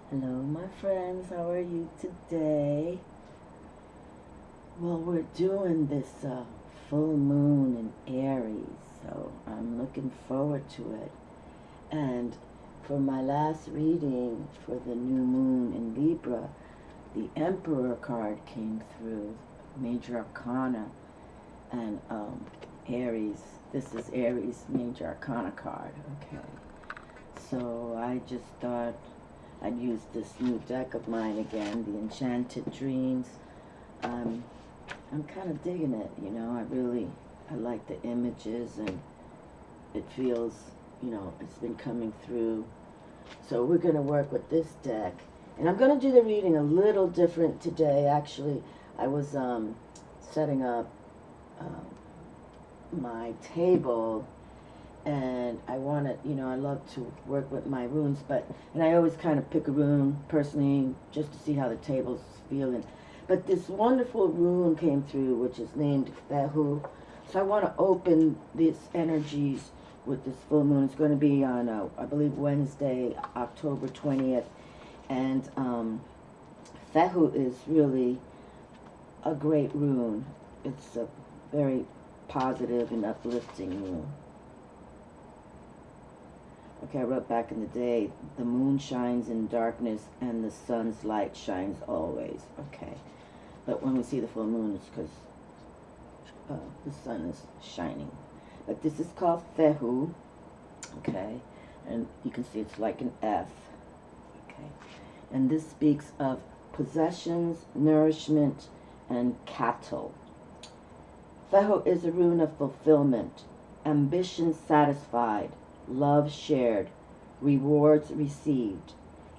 Hello my friends, how are you today? Well, we're doing this full moon in Aries, so I'm looking forward to it. And for my last reading for the new moon in Libra, the Emperor card came through, Major Arcana, and Aries. This is Aries Major Arcana card, okay? So I just thought I'd use this new deck of mine again, the Enchanted Dreams. I'm kind of digging it, you know. I like the images, and it feels, you know, it's been coming through. So we're going to work with this deck. And I'm going to do the reading a little different today. Actually, I was setting up my table, and I wanted, you know, I love to work with my runes, and I always kind of pick a rune personally just to see how the table's feeling. But this wonderful rune came through, which is named Fehu. So I want to open these energies with this full moon. It's going to be on, I believe, Wednesday, October 20th. And Fehu is really a great rune. It's a very positive and uplifting rune. Okay, I wrote back in the day, the moon shines in darkness and the sun's light shines always. Okay, but when we see the full moon, it's because the sun is shining. But this is called Fehu, okay, and you can see it's like an F, okay, and this speaks of possessions, nourishment, and cattle. Fehu is a rune of fulfillment, ambition satisfied, love shared, rewards received.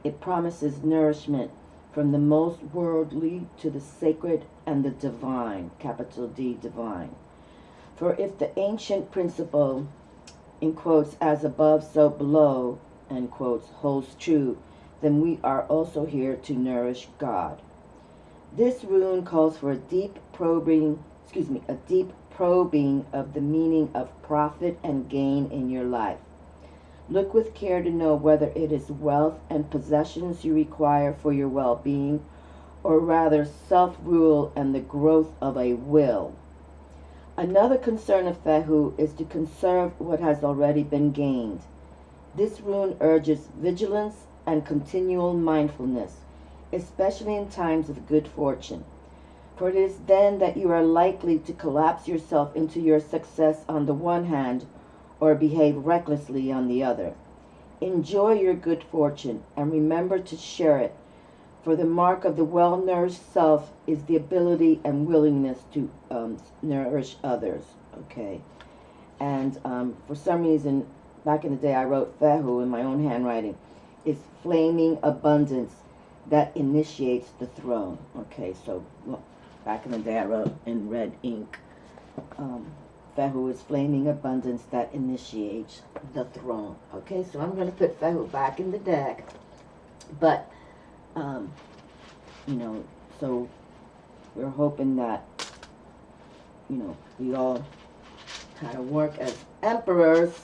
It promises nourishment from the most worldly to the sacred and the divine, capital D, divine. For if the ancient principle, in quotes, as above, so below, end quotes, holds true, then we are also here to nourish God. This rune calls for a deep probing of the meaning of profit and gain in your life. Look with care to know whether it is wealth and possessions you require for your well-being, or rather self-rule and the growth of a will. Another concern of Fehu is to conserve what has already been gained. This rune urges vigilance and continual mindfulness, especially in times of good fortune. For it is then that you are likely to collapse yourself into your success on the one hand, or behave recklessly on the other. Enjoy your good fortune and remember to share it, for the mark of the well-nourished self is the ability and willingness to nourish others, okay? And for some reason, back in the day, I wrote Fehu in my own handwriting. It's flaming abundance that initiates the throne, okay? So back in the day, I wrote in red ink, Fehu is flaming abundance that initiates the throne. Okay, so I'm going to put Fehu back in the deck. But, you know, so we're hoping that, you know, we all kind of work as emperors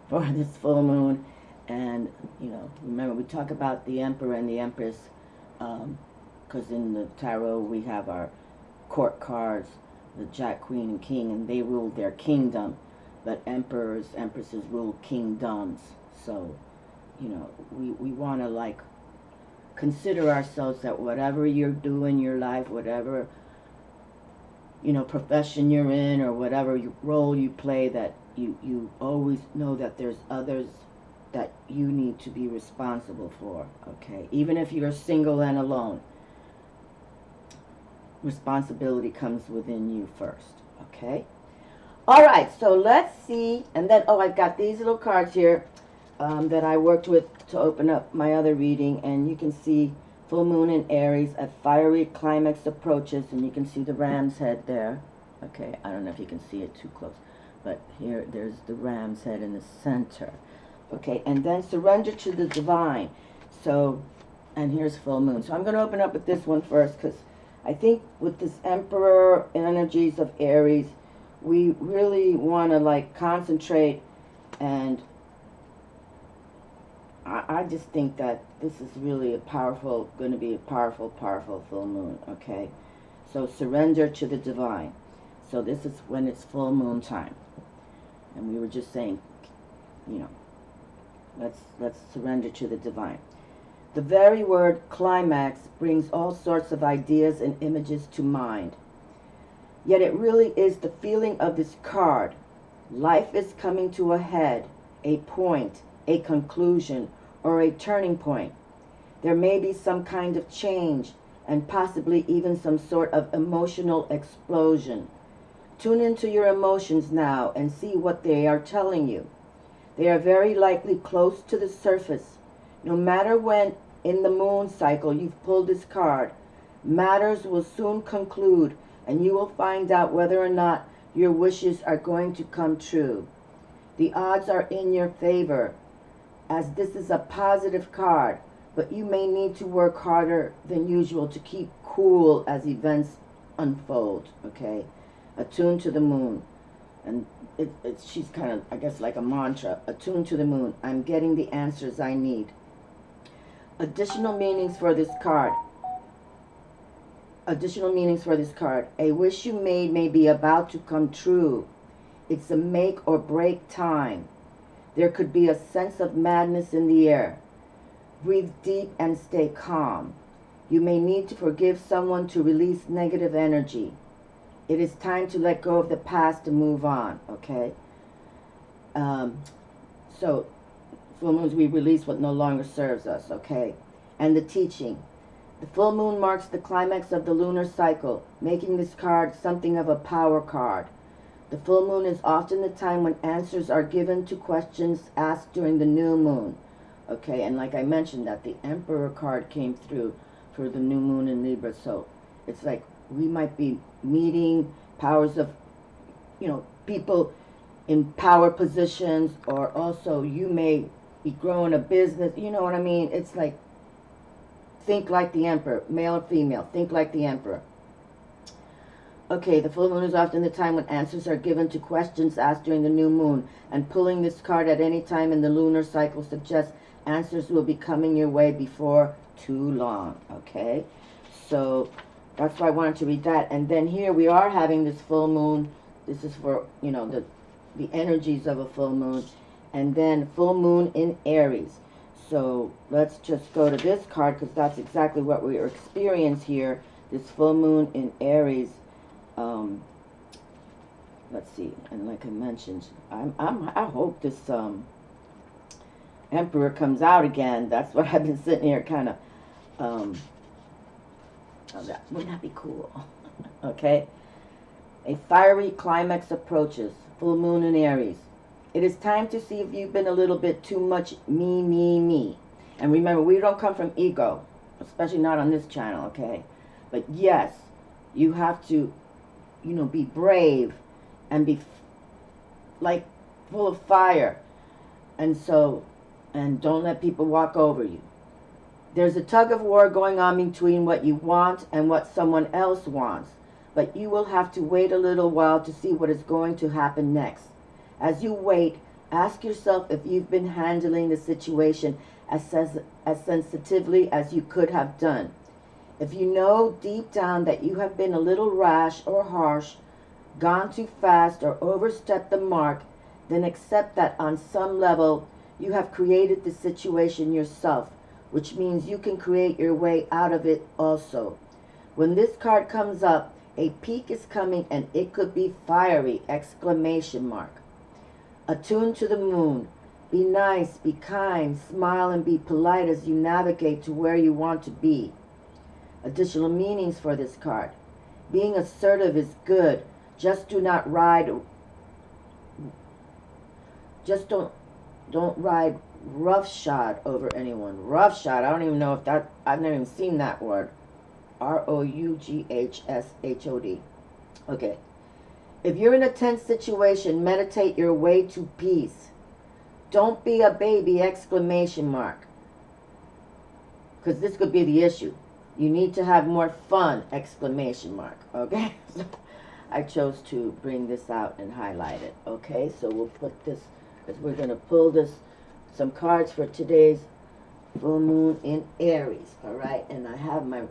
for this full moon. And, you know, remember we talk about the emperor and the empress, because in the tarot we have our court cards, the Jack, Queen, and King, and they ruled their kingdom, but emperors, empresses rule kingdoms. So, you know, we want to, like, consider ourselves that whatever you're doing in your life, whatever, you know, profession you're in, or whatever role you play, that you always know that there's others that you need to be responsible for, okay? Even if you're single and alone, responsibility comes within you first, okay? All right, so let's see. And then, oh, I've got these little cards here that I worked with to open up my other reading. And you can see full moon in Aries, a fiery climax approaches, and you can see the ram's head there. Okay, I don't know if you can see it too close, but here, there's the ram's head in the center. Okay, and then surrender to the divine. So, and here's full moon. So I'm going to open up with this one first, because I think with this Emperor energies of Aries, we really want to, like, concentrate and I just think that this is really a powerful, going to be a powerful, powerful full moon, okay? So surrender to the divine. So this is when it's full moon time. And we were just saying, you know, let's surrender to the divine. The very word climax brings all sorts of ideas and images to mind. Yet it really is the feeling of this card. Life is coming to a head, a point, a conclusion, or a turning point. There may be some kind of change, and possibly even some sort of emotional explosion. Tune into your emotions now and see what they are telling you. They are very likely close to the surface. No matter when in the moon cycle you've pulled this card, matters will soon conclude, and you will find out whether or not your wishes are going to come true. The odds are in your favor, as this is a positive card, but you may need to work harder than usual to keep cool as events unfold, okay? Attune to the moon. And she's kind of, I guess, like a mantra. Attune to the moon. I'm getting the answers I need. Additional meanings for this card. Additional meanings for this card. A wish you made may be about to come true. It's a make or break time. There could be a sense of madness in the air. Breathe deep and stay calm. You may need to forgive someone to release negative energy. It is time to let go of the past and move on, okay? So, full moons, we release what no longer serves us, okay? And the teaching. The full moon marks the climax of the lunar cycle, making this card something of a power card. The full moon is often the time when answers are given to questions asked during the new moon. Okay, and like I mentioned, that the Emperor card came through for the new moon in Libra. So it's like we might be meeting powers of, you know, people in power positions, or also you may be growing a business. You know what I mean? It's like, think like the Emperor, male or female, think like the Emperor. Okay, the full moon is often the time when answers are given to questions asked during the new moon, and pulling this card at any time in the lunar cycle suggests answers will be coming your way before too long, okay? So that's why I wanted to read that. And then here we are having this full moon. This is for, you know, the energies of a full moon. And then full moon in Aries. So let's just go to this card, because that's exactly what we are experiencing here. This full moon in Aries. Let's see. And like I mentioned, I hope this Emperor comes out again. That's what I've been sitting here kind of. Oh, wouldn't that be cool? Okay. A fiery climax approaches. Full moon in Aries. It is time to see if you've been a little bit too much me, me, me. And remember, we don't come from ego, especially not on this channel, okay? But yes, you have to, you know, be brave and be like full of fire. And so, and don't let people walk over you. There's a tug of war going on between what you want and what someone else wants. But you will have to wait a little while to see what is going to happen next. As you wait, ask yourself if you've been handling the situation as sensitively as you could have done. If you know deep down that you have been a little rash or harsh, gone too fast or overstepped the mark, then accept that on some level you have created the situation yourself, which means you can create your way out of it also. When this card comes up, a peak is coming, and it could be fiery! Exclamation mark. Attune to the moon. Be nice, be kind, smile, and be polite as you navigate to where you want to be. Additional meanings for this card. Being assertive is good. Just do not ride. Just don't ride roughshod over anyone. Roughshod. I don't even know if that. I've never even seen that word. Roughshod. Okay. If you're in a tense situation, meditate your way to peace. Don't be a baby! Exclamation mark. Because this could be the issue. You need to have more fun! Exclamation mark. Okay? So I chose to bring this out and highlight it. Okay? So we'll put this, because we're going to pull this, some cards for today's full moon in Aries, all right? And I have my,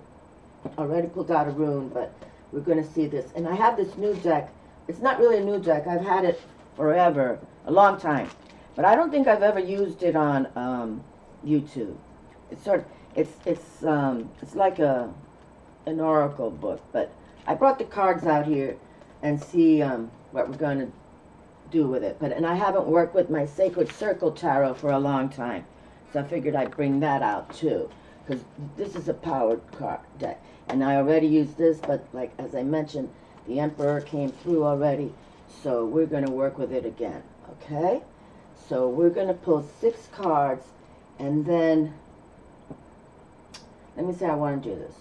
already pulled out a rune, but we're going to see this. And I have this new deck. It's not really a new deck. I've had it forever, a long time. But I don't think I've ever used it on YouTube. It's sort of, it's like an oracle book. But I brought the cards out here and see what we're going to do with it. And I haven't worked with my Sacred Circle Tarot for a long time. So I figured I'd bring that out too. Because this is a powered card deck. And I already used this, but like as I mentioned, the Emperor came through already. So we're going to work with it again. Okay? So we're going to pull 6 cards. And then, let me see how I want to do this.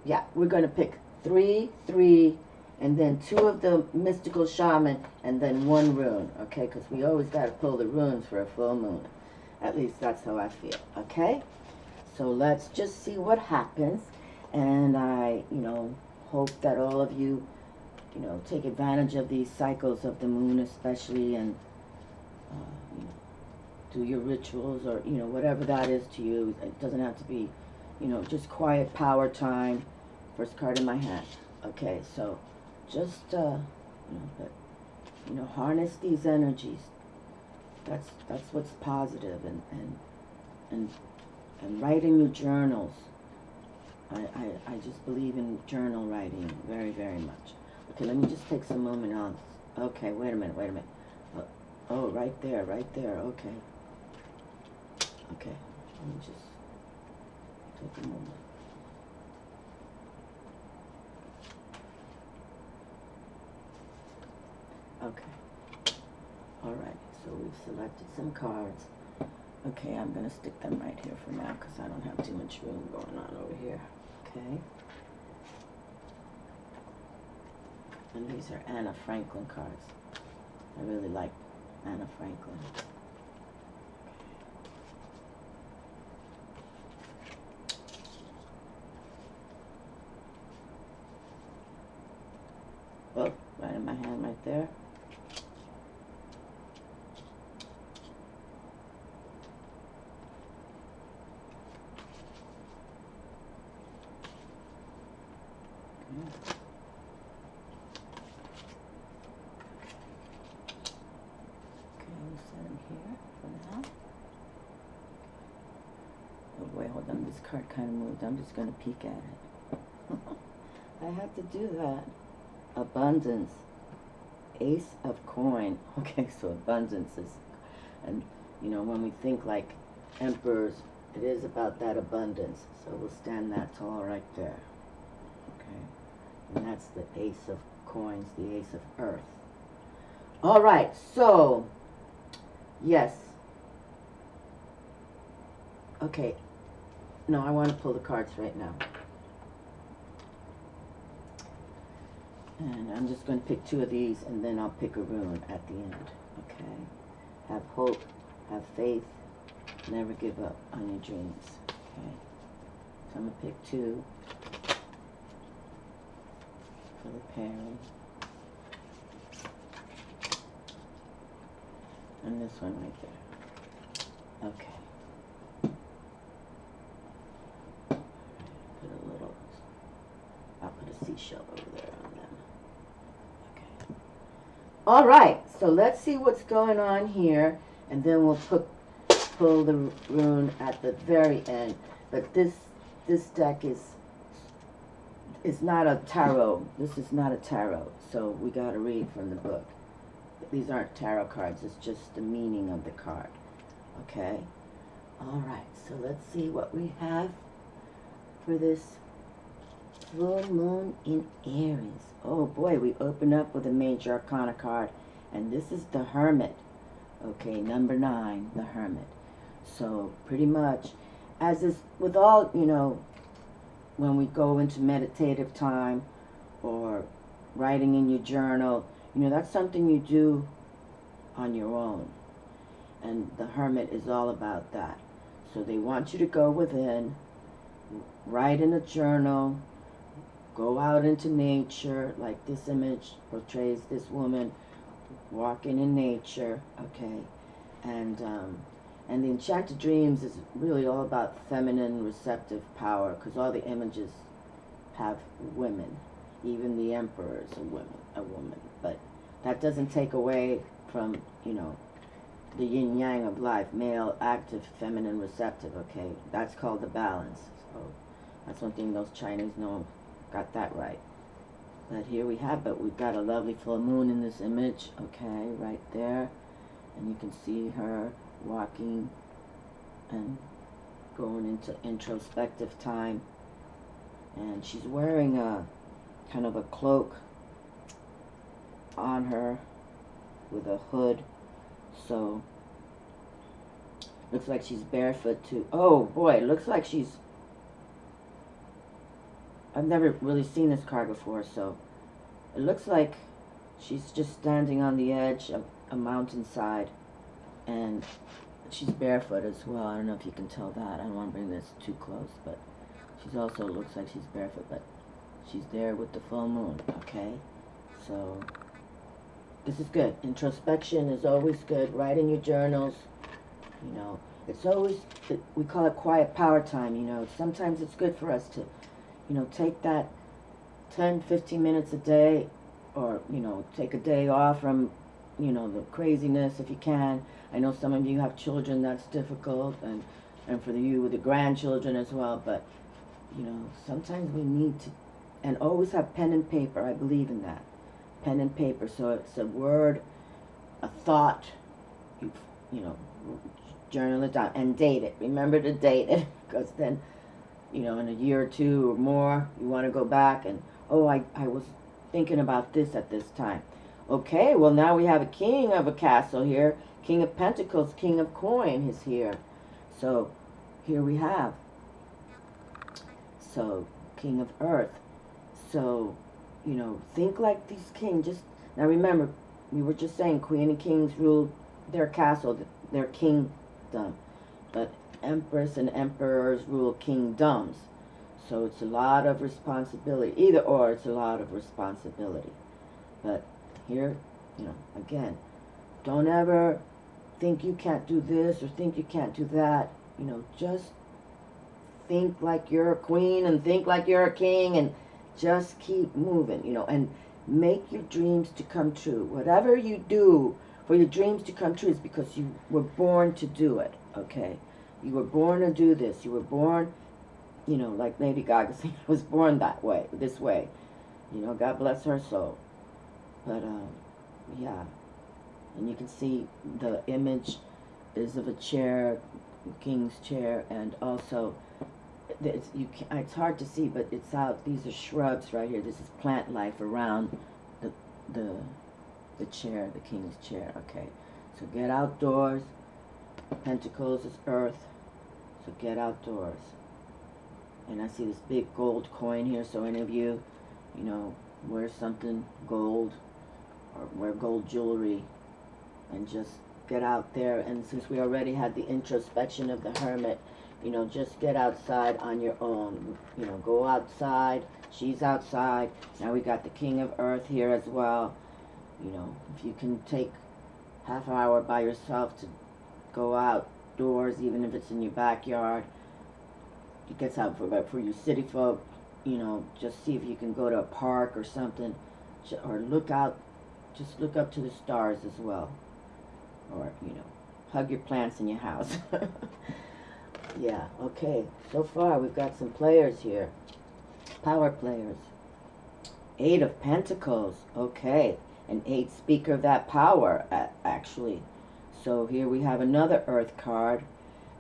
Yeah, we're going to pick 3, 3, and then 2 of the mystical shaman, and then 1 rune. Okay? Because we always got to pull the runes for a full moon. At least that's how I feel. Okay? So let's just see what happens. And I, hope that all of you, take advantage of these cycles of the moon especially, and, do your rituals or, whatever that is to you. It doesn't have to be, just quiet power time. First card in my hand. Okay, so just, harness these energies. That's what's positive, and write in your journals. I just believe in journal writing very, very much. Okay, let me just take some moment on. Okay, wait a minute. Oh, right there, okay. Okay, let me just take a moment. Okay, all right, so we've selected some cards. Okay, I'm going to stick them right here for now because I don't have too much room going on over here. Okay. And these are Anna Franklin cards. I really like Anna Franklin. Oh, right in my hand right there. This card kind of moved. I'm just going to peek at it. I have to do that. Abundance. Ace of coin. Okay, so abundance is, and when we think like emperors, it is about that abundance. So we'll stand that tall right there. Okay. And that's the ace of coins, the ace of earth. All right, so, yes. Okay. No, I want to pull the cards right now. And I'm just going to pick 2 of these, and then I'll pick a rune at the end. Okay? Have hope, have faith, never give up on your dreams. Okay? So I'm going to pick 2 for the pairing. And this one right there. Okay. I'll put a seashell over there on them. Okay. All right, so let's see what's going on here, and then we'll pull the rune at the very end. But this deck is not a tarot. This is not a tarot, so we got to read from the book. These aren't tarot cards. It's just the meaning of the card. Okay. All right, so let's see what we have for this full moon in Aries. Oh boy, we open up with a major arcana card, and this is the Hermit. Okay, number 9, the Hermit. So pretty much, as is with all, when we go into meditative time or writing in your journal, that's something you do on your own. And the Hermit is all about that. So they want you to go within, write in a journal, go out into nature, like this image portrays this woman walking in nature, okay, and And the Enchanted Dreams is really all about feminine receptive power, because all the images have women. Even the Emperor is a woman. But that doesn't take away from, you know, the yin-yang of life, male, active, feminine, receptive, okay? That's called the balance. So that's one thing those Chinese know, got that right. But here we have, but we've got a lovely full moon in this image, okay, right there. And you can see her walking and going into introspective time. And she's wearing a kind of a cloak on her with a hood. So looks like she's barefoot too. Oh boy, it looks like she's, I've never really seen this card before, so it looks like she's just standing on the edge of a mountainside, and she's barefoot as well. I don't know if you can tell that. I don't want to bring this too close, but she's also looks like she's barefoot, but she's there with the full moon, okay? So this is good. Introspection is always good. Write in your journals. You know, it's always, we call it quiet power time, you know. Sometimes it's good for us to, you know, take that 10, 15 minutes a day, or, you know, take a day off from, you know, the craziness if you can. I know some of you have children, that's difficult, and for you with the grandchildren as well, but, you know, sometimes we need to, and always have pen and paper. I believe in that. Pen and paper, so it's a word, a thought, you know, journal it down and date it. Remember to date it, because then, you know, in a year or two or more, you want to go back and, oh, I was thinking about this at this time. Okay, well, now we have a king of a castle here. King of Pentacles, King of Coin is here. So here we have. So King of Earth. So, you know, think like these kings. Just now remember, we were just saying queen and kings rule their castle, their kingdom. But empress and emperors rule kingdoms. So it's a lot of responsibility. Either or, it's a lot of responsibility. But here, you know, again, don't ever think you can't do this or think you can't do that. You know, just think like you're a queen and think like you're a king, and just keep moving, you know, and make your dreams to come true. Whatever you do for your dreams to come true is because you were born to do it, okay? You were born to do this. You were born, you know, like Lady Gaga said, was born that way, this way. You know, God bless her soul. But, yeah. And you can see the image is of a chair, king's chair, and also it's hard to see, but it's out. These are shrubs right here. This is plant life around the chair, the king's chair. Okay, so get outdoors. Pentacles is earth, so get outdoors. And I see this big gold coin here. So any of you, you know, wear something gold or wear gold jewelry, and just get out there. And since we already had the introspection of the Hermit, you know, just get outside on your own. You know, go outside. She's outside. Now we got the King of Earth here as well. You know, if you can take half an hour by yourself to go outdoors, even if it's in your backyard, it gets out for you city folk. You know, just see if you can go to a park or something, or look out. Just look up to the stars as well, or, you know, hug your plants in your house. Yeah, okay. So far, we've got some players here. Power players. 8 of Pentacles. Okay. An 8 speaker of that power, actually. So here we have another Earth card.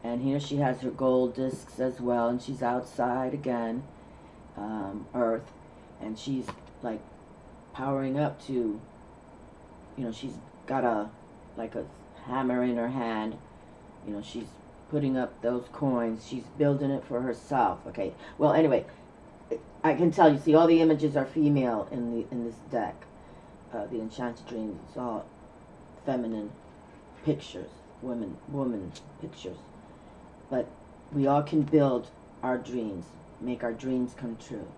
And here she has her gold discs as well. And she's outside again. Earth. And she's, like, powering up to, you know, she's got like a hammer in her hand. You know, she's putting up those coins. She's building it for herself. Okay. Well, anyway, I can tell you. See, all the images are female in this deck. The Enchanted Dreams. It's all feminine pictures, woman pictures. But we all can build our dreams, make our dreams come true,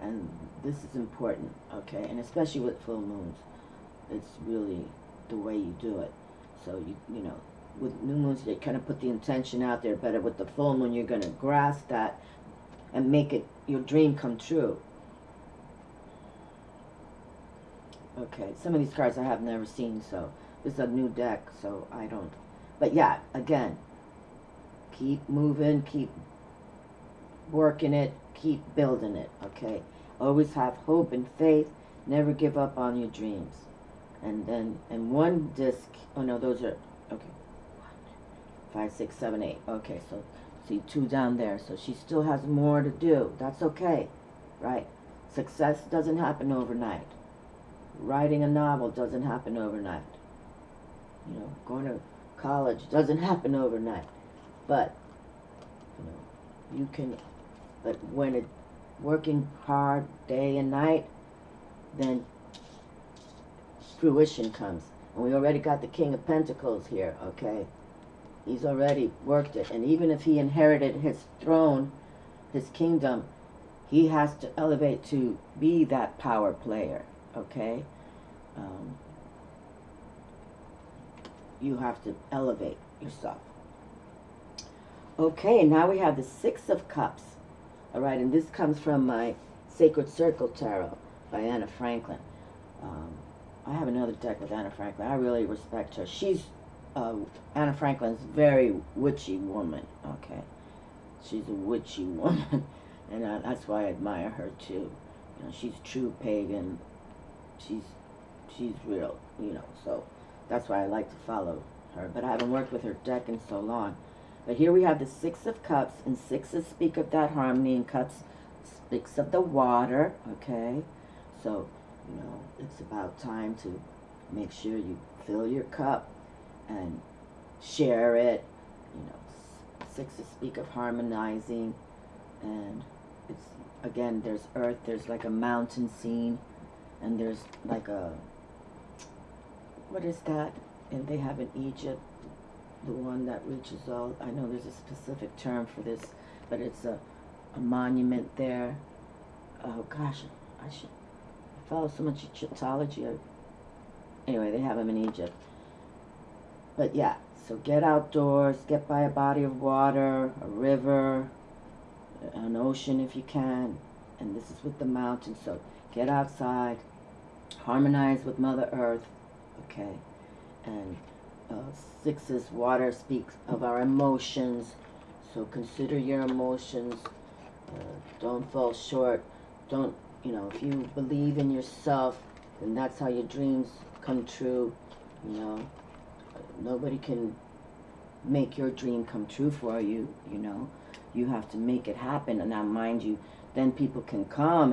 and this is important. Okay, and especially with full moons, it's really the way you do it. So you know, with new moons, you kind of put the intention out there, but with the full moon, you're going to grasp that and make it, your dream come true. Okay, some of these cards I have never seen, so this is a new deck, so I don't. But yeah, again, keep moving, keep working it, keep building it, okay? Always have hope and faith, never give up on your dreams. And then, and one disc, oh no, those are, okay, 5, 6, 7, 8, okay, so see 2 down there, so she still has more to do. That's okay, right? Success doesn't happen overnight. Writing a novel doesn't happen overnight. You know, going to college doesn't happen overnight. But, you know, you can, but when it, working hard day and night, then fruition comes. And we already got the King of Pentacles here, okay? He's already worked it. And even if he inherited his throne, his kingdom, he has to elevate to be that power player, okay? You have to elevate yourself. Okay, now we have the 6 of Cups. All right, and this comes from my Sacred Circle Tarot by Anna Franklin. I have another deck with Anna Franklin. I really respect her. She's, Anna Franklin's very witchy woman, okay? She's a witchy woman, and that's why I admire her too. You know, she's true pagan. She's real, you know, so that's why I like to follow her. But I haven't worked with her deck in so long. But here we have the 6 of Cups, and 6s speak of that harmony, and Cups speaks of the water, okay? So, you know, it's about time to make sure you fill your cup and share it. You know, 6s speak of harmonizing, and it's, again, there's earth, there's like a mountain scene, and there's like a, what is that? And they have in Egypt, the one that reaches all, I know there's a specific term for this, but it's a monument there. Oh gosh, I follow so much Egyptology. Anyway, they have them in Egypt. But yeah, so get outdoors, get by a body of water, a river, an ocean if you can, and this is with the mountains, so get outside, harmonize with Mother Earth, okay? And 6's water speaks of our emotions, so consider your emotions. Don't fall short. Don't, you know, if you believe in yourself, then that's how your dreams come true. You know, nobody can make your dream come true for you. You know, you have to make it happen. And now, mind you, then people can come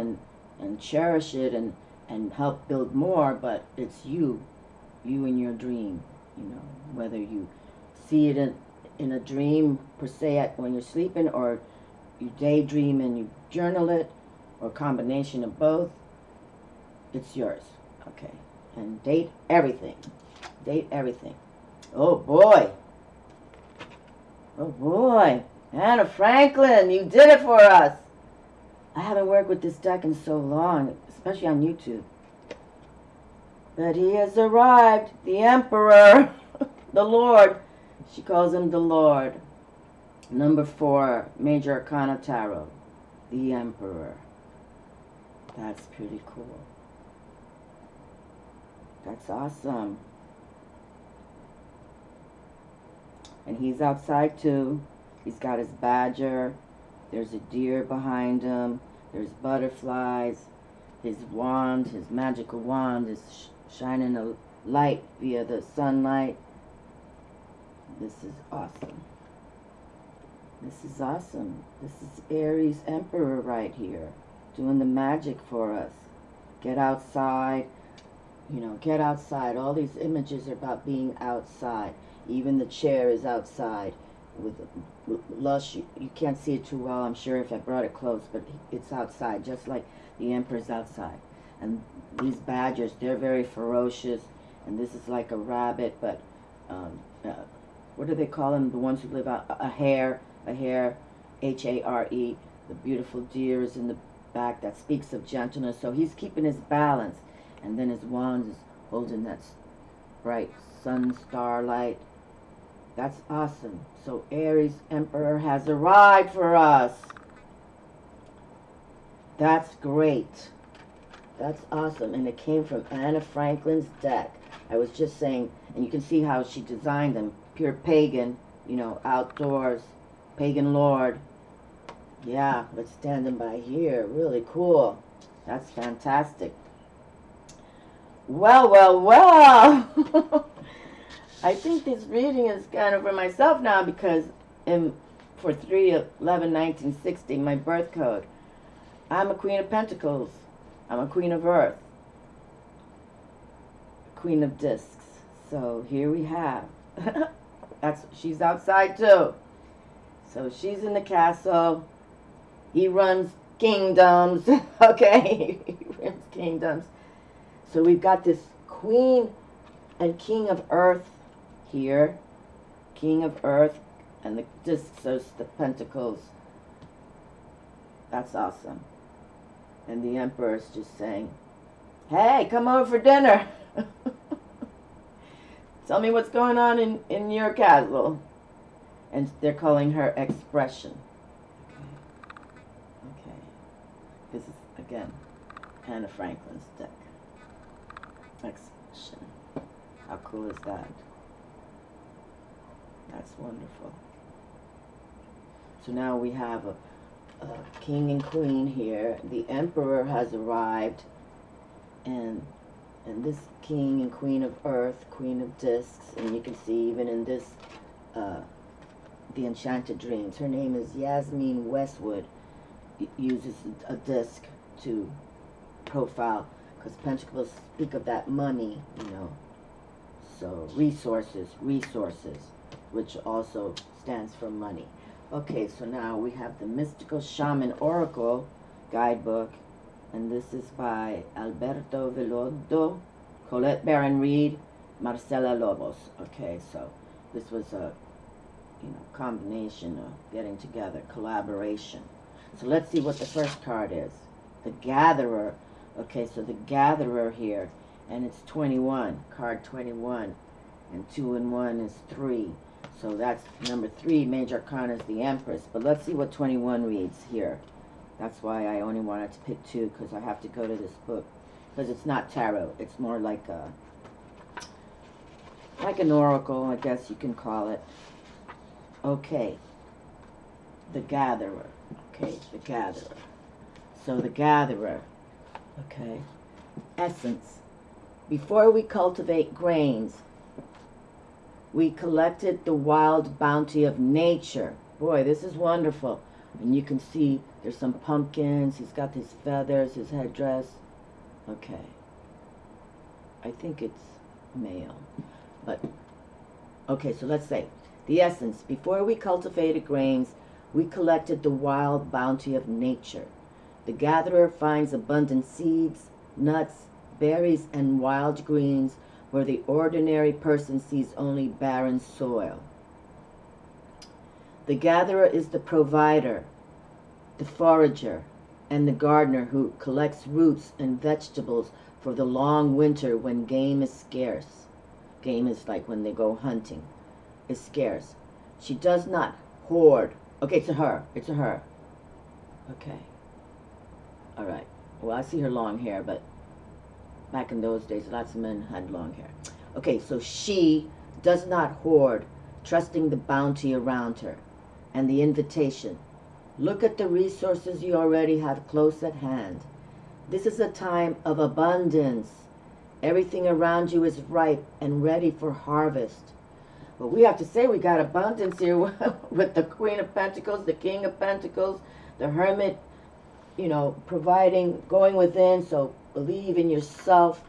and cherish it and help build more, but it's you in your dream, you know, whether you see it in a dream per se when you're sleeping, or you daydream and you journal it, or a combination of both, it's yours, okay? And date everything. Date everything. Oh boy. Oh boy. Anna Franklin, you did it for us. I haven't worked with this deck in so long, especially on YouTube. But he has arrived, the Emperor, the Lord. She calls him the Lord. Number 4, Major Arcana Tarot, the Emperor. That's pretty cool. That's awesome. And he's outside too. He's got his badger. There's a deer behind him. There's butterflies. His wand, his magical wand, is shining a light via the sunlight. This is awesome. This is awesome. This is Aries Emperor right here, doing the magic for us. Get outside. You know, get outside. All these images are about being outside. Even the chair is outside with lush. You can't see it too well, I'm sure, if I brought it close, but it's outside, just like the Emperor's outside. And these badgers, they're very ferocious, and this is like a rabbit, but what do they call them? The ones who live out, a hare, H-A-R-E. The beautiful deer is in the back. That speaks of gentleness. So he's keeping his balance, and then his wand is holding that bright sun starlight. That's awesome. So Aries Emperor has arrived for us. That's great. That's awesome. And it came from Anna Franklin's deck. I was just saying, and you can see how she designed them. Pure pagan, you know, outdoors, pagan lord. Yeah, but standing by here. Really cool. That's fantastic. Well, well, well. I think this reading is kind of for myself now because for 3/11/1960, my birth code, I'm a Queen of Pentacles. I'm a Queen of Earth. Queen of Discs. So here we have. She's outside too. So she's in the castle. He runs kingdoms. Okay, he runs kingdoms. So we've got this Queen and King of Earth here. King of Earth, and the discs are the pentacles. That's awesome. And the Emperor's just saying, hey, come over for dinner. Tell me what's going on in your castle. And they're calling her expression. Okay. This is, again, Anna Franklin's deck. Expression. How cool is that? That's wonderful. So now we have a king and queen here. The Emperor has arrived, and this king and queen of earth, queen of discs, and you can see even in this the enchanted dreams, her name is Yasmin Westwood, uses a disc to profile, because pentacles speak of that money, you know, so resources, which also stands for money. Okay, so now we have the Mystical Shaman Oracle Guidebook, and this is by Alberto Velodo, Colette Baron Reed, Marcela Lobos. Okay, so this was a, you know, combination of getting together, collaboration. So let's see what the first card is. The Gatherer. Okay, so the Gatherer here, and it's 21, card 21, and 2 and 1 is 3. So that's number 3, Major Arcana is the Empress. But let's see what 21 reads here. That's why I only wanted to pick 2, because I have to go to this book. Because it's not tarot. It's more like an oracle, I guess you can call it. Okay. The Gatherer. Okay, the Gatherer. So the Gatherer. Okay. Essence. Before we cultivate grains, we collected the wild bounty of nature. Boy, this is wonderful. And you can see there's some pumpkins. He's got his feathers, his headdress. Okay. I think it's male. But, okay, so let's say, the essence. Before we cultivated grains, we collected the wild bounty of nature. The gatherer finds abundant seeds, nuts, berries, and wild greens where the ordinary person sees only barren soil. The gatherer is the provider, the forager, and the gardener who collects roots and vegetables for the long winter when game is scarce. Game is like when they go hunting, is scarce. She does not hoard. Okay, it's a her. It's a her. Okay. All right. Well, I see her long hair, but back in those days, lots of men had long hair. Okay, so she does not hoard, trusting the bounty around her and the invitation. Look at the resources you already have close at hand. This is a time of abundance. Everything around you is ripe and ready for harvest. Well, we have to say we got abundance here with the Queen of Pentacles, the King of Pentacles, the Hermit, you know, providing, going within. So believe in yourself,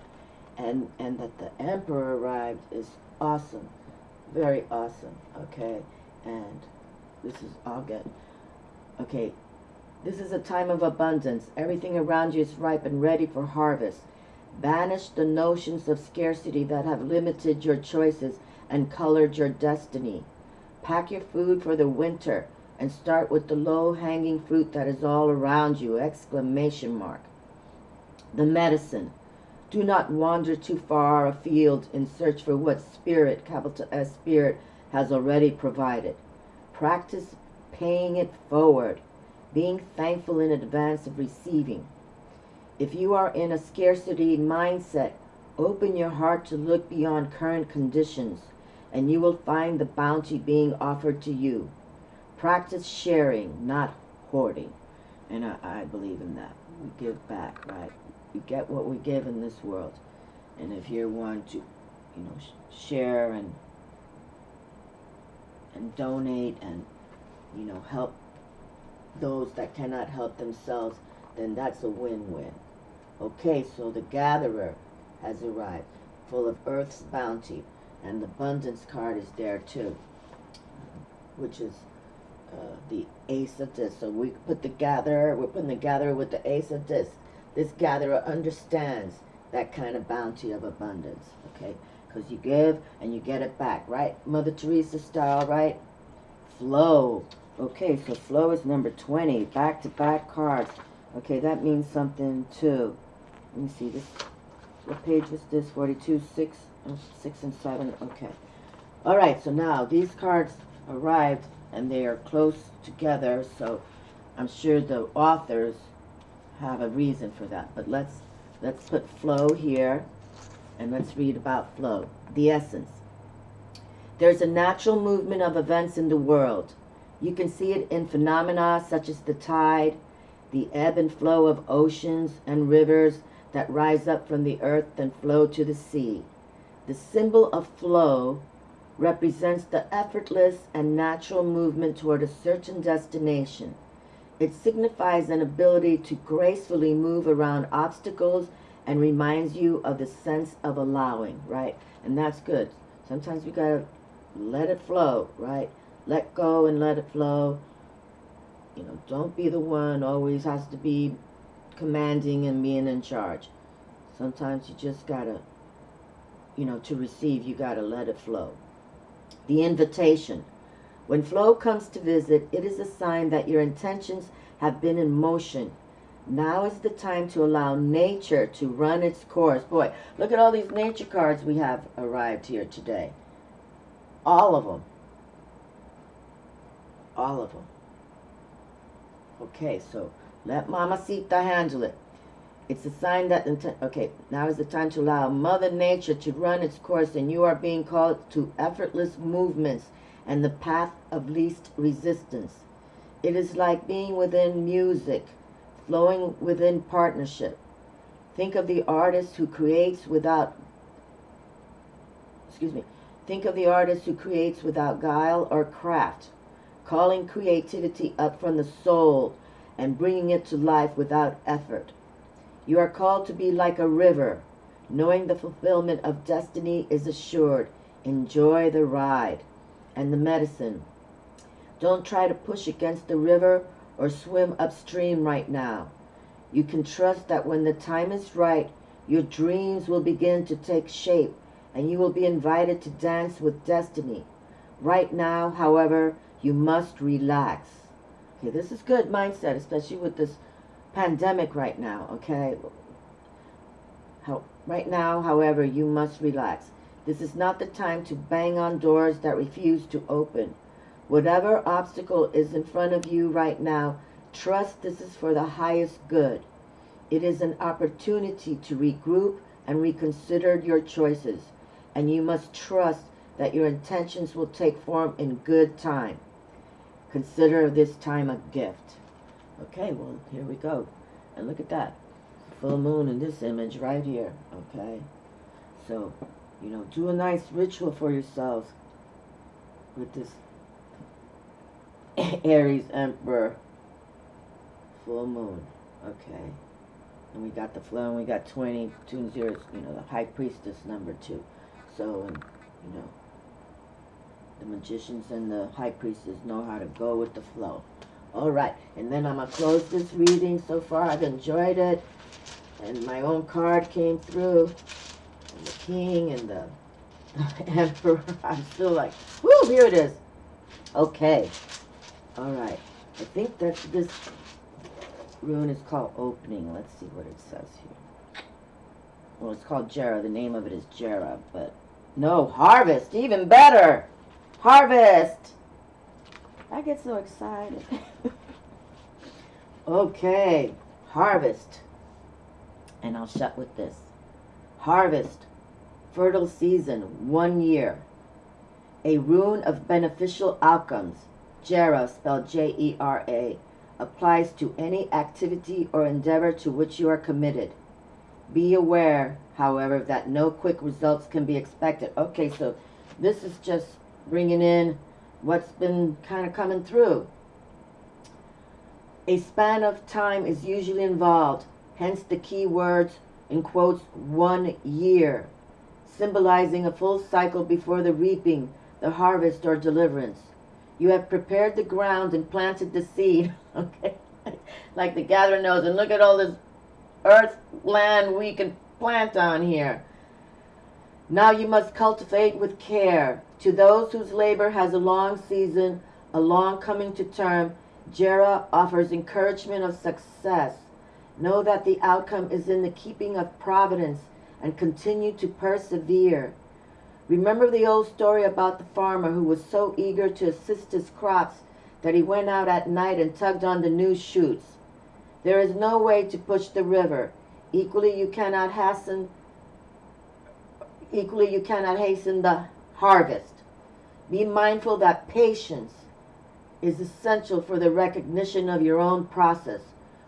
and that the Emperor arrived is awesome. Very awesome. Okay, and this is all good. Okay, this is a time of abundance. Everything around you is ripe and ready for harvest. Banish the notions of scarcity that have limited your choices and colored your destiny. Pack your food for the winter and start with the low-hanging fruit that is all around you! Exclamation mark. The medicine. Do not wander too far afield in search for what spirit, capital S, spirit, has already provided. Practice paying it forward, being thankful in advance of receiving. If you are in a scarcity mindset, open your heart to look beyond current conditions, and you will find the bounty being offered to you. Practice sharing, not hoarding. And I believe in that. We give back, right? We get what we give in this world. And if you want to, share and donate and, help those that cannot help themselves, then that's a win-win. Okay, so the Gatherer has arrived, full of Earth's bounty, and the Abundance card is there too, which is the Ace of Discs. So we put the Gatherer, we're putting the Gatherer with the Ace of Discs. This Gatherer understands that kind of bounty of abundance, okay? Because you give and you get it back, right? Mother Teresa style, right? Flow. Okay, so flow is number 20, back-to-back cards. Okay, that means something too. Let me see this. What page was this? 42, 6 and 7. Okay. All right, so now these cards arrived and they are close together, so I'm sure the authors have a reason for that. But let's put flow here and let's read about flow. The essence. There's a natural movement of events in the world. You can see it in phenomena such as the tide, the ebb and flow of oceans and rivers that rise up from the earth and flow to the sea. The symbol of flow represents the effortless and natural movement toward a certain destination. It signifies an ability to gracefully move around obstacles and reminds you of the sense of allowing, right? And that's good. Sometimes we gotta let it flow, right? Let go and let it flow. Don't be the one always has to be commanding and being in charge. Sometimes you just gotta, to receive, you gotta let it flow. The invitation. When flow comes to visit, it is a sign that your intentions have been in motion. Now is the time to allow nature to run its course. Boy, look at all these nature cards we have arrived here today. All of them. All of them. Okay, so let Mamacita handle it. It's a sign that, okay, now is the time to allow Mother Nature to run its course, and you are being called to effortless movements and the path of least resistance. It is like being within music, flowing within partnership. Think of the artist who creates without, think of the artist who creates without guile or craft, calling creativity up from the soul and bringing it to life without effort. You are called to be like a river, knowing the fulfillment of destiny is assured. Enjoy the ride. And the medicine. Don't try to push against the river or swim upstream right now. You can trust that when the time is right, your dreams will begin to take shape and you will be invited to dance with destiny. Right now, however, you must relax. Okay, this is good mindset, especially with this pandemic right now, okay? Right now, however, you must relax. This is not the time to bang on doors that refuse to open. Whatever obstacle is in front of you right now, trust this is for the highest good. It is an opportunity to regroup and reconsider your choices, and you must trust that your intentions will take form in good time. Consider this time a gift. Okay, well, here we go. And look at that. Full moon in this image right here. Okay? So, do a nice ritual for yourselves with this Aries Emperor full moon. Okay? And we got the flow, and we got 20, 2 and 0, the High Priestess number 2. So, and, the magicians and the high priestess know how to go with the flow. All right, and then I'm going to close this reading. So far, I've enjoyed it. And my own card came through. And the king and the emperor. I'm still like, whoo, here it is. Okay. All right. I think that this rune is called opening. Let's see what it says here. Well, it's called Jera. The name of it is Jera, but no, harvest, even better. Harvest. I get so excited. Okay, harvest. And I'll shut with this. Harvest, fertile season, 1 year. A rune of beneficial outcomes, Jera, spelled Jera, applies to any activity or endeavor to which you are committed. Be aware, however, that no quick results can be expected. Okay, so this is just bringing in what's been kind of coming through. A span of time is usually involved, hence the key words in quotes 1 year, symbolizing a full cycle before the reaping, the harvest, or deliverance. You have prepared the ground and planted the seed. Okay, like the gatherer knows, and look at all this earth, land we can plant on here. Now you must cultivate with care. To those whose labor has a long season, a long coming to term, Jera offers encouragement of success. Know that the outcome is in the keeping of providence and continue to persevere. Remember the old story about the farmer who was so eager to assist his crops that he went out at night and tugged on the new shoots. There is no way to push the river. Equally you cannot hasten the harvest. Be mindful that patience is essential for the recognition of your own process,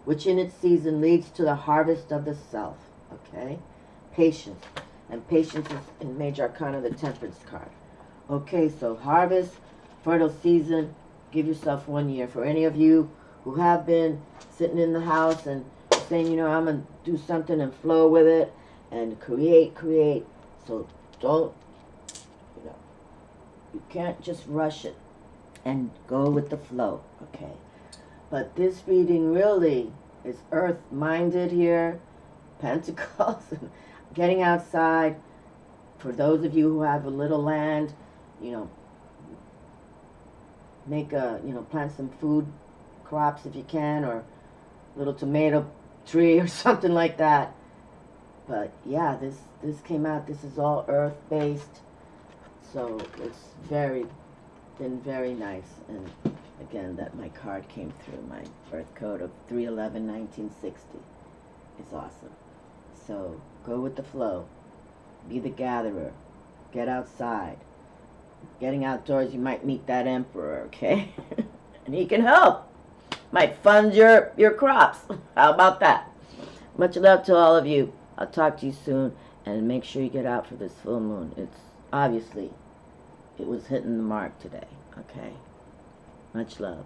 which in its season leads to the harvest of the self. Okay? Patience. And patience is in Major Arcana, the Temperance card. Okay, so harvest, fertile season, give yourself 1 year. For any of you who have been sitting in the house and saying, you know, I'm going to do something and flow with it and create. So don't, you know, you can't just rush it and go with the flow, okay? But this reading really is earth-minded here, Pentacles, getting outside. For those of you who have a little land, you know, make a, you know, plant some food crops if you can, or a little tomato tree or something like that. But yeah, this came out, this is all earth-based, so it's been very nice. And again, that my card came through, my birth code of 3/11/1960 is awesome. So go with the flow, be the gatherer, get outside. Getting outdoors, you might meet that emperor, okay? And he can help. Might fund your crops. How about that? Much love to all of you. I'll talk to you soon, and make sure you get out for this full moon. It's obviously, it was hitting the mark today, okay? Much love.